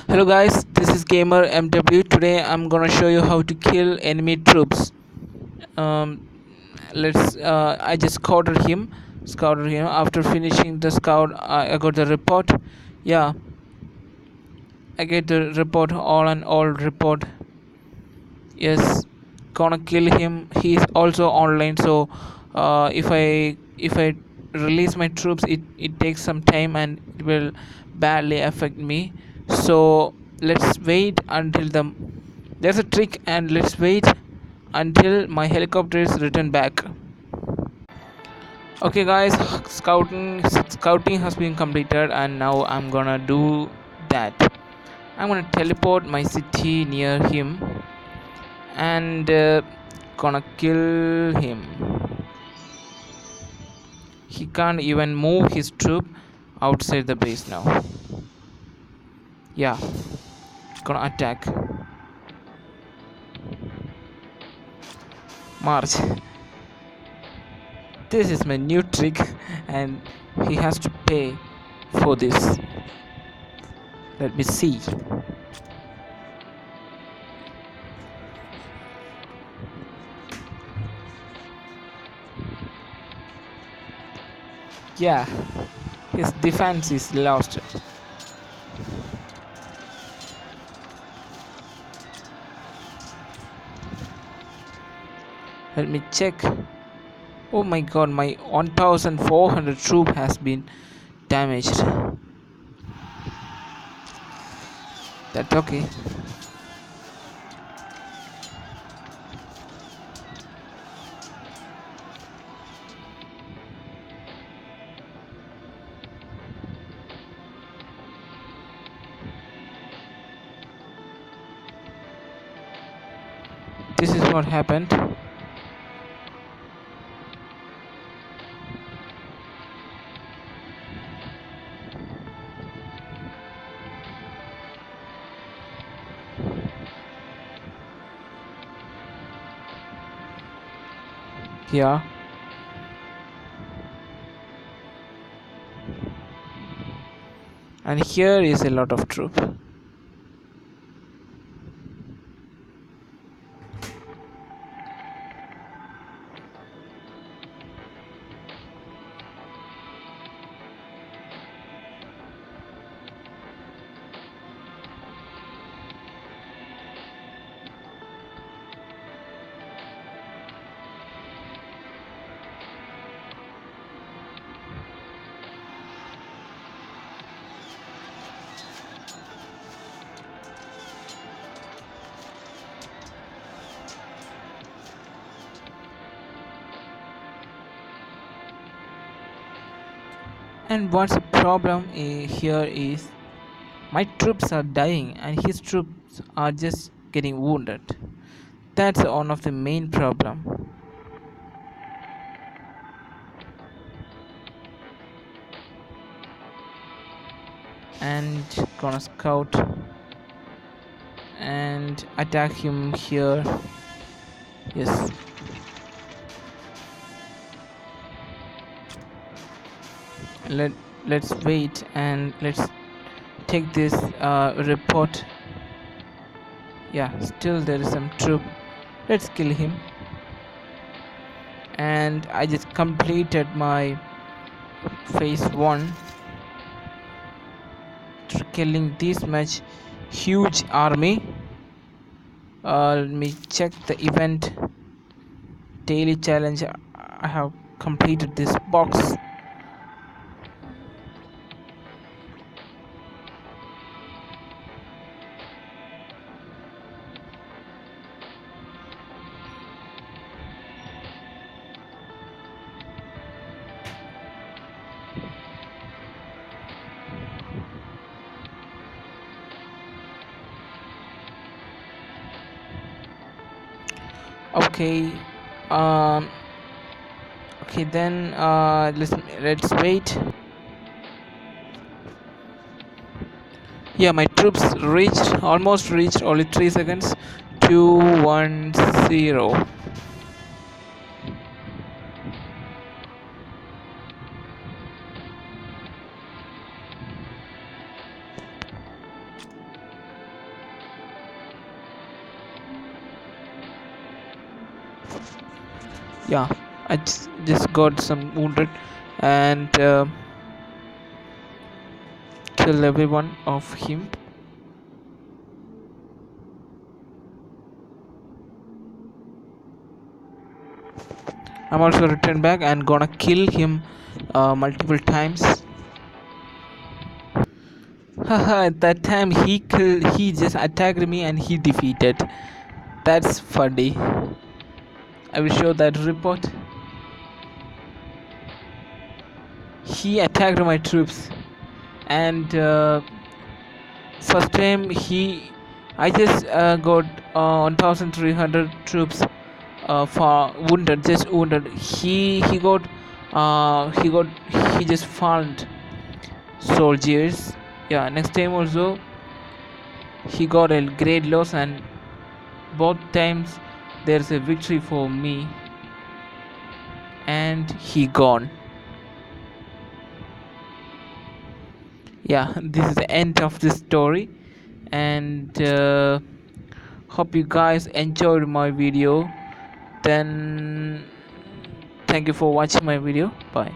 Hello guys, this is Gamer MW. Today I'm gonna show you how to kill enemy troops. Um, I just scouted him. After finishing the scout, I got the report. Yeah, I get the report, all and all report. Yes, gonna kill him. He's also online, so if I release my troops, it takes some time and it will badly affect me. So let's wait until there's a trick, and let's wait until my helicopter is returned back. Okay guys, scouting has been completed, and now I'm gonna do that. I'm gonna teleport my city near him, and gonna kill him. He can't even move his troop outside the base now. Yeah, gonna attack. March. This is my new trick, and he has to pay for this. Let me see. Yeah, his defense is lost. Let me check. Oh my god, my 1400 troop has been damaged. That's okay. This is what happened. Yeah. And here is a lot of troop. And what's the problem here is my troops are dying and his troops are just getting wounded. That's one of the main problem. And gonna scout and attack him here. Yes. Let let's wait and let's take this report. Yeah, still there is some troop. Let's kill him. And I just completed my phase 1, killing this much huge army. Let me check the event daily challenge. I have completed this box. Okay, um okay, then let's wait. Yeah, my troops almost reached, only 3 seconds. 210. Yeah, I just got some wounded and kill everyone of him. I'm also return back and gonna kill him multiple times. Haha, at that time he just attacked me and he defeated. That's funny. I will show that report. He attacked my troops and first time I just got 1300 troops for wounded, just wounded. He he just found soldiers. Yeah, next time also he got a great loss, and both times there's a victory for me, and he gone. Yeah, this is the end of the story, and hope you guys enjoyed my video. Then thank you for watching my video. Bye.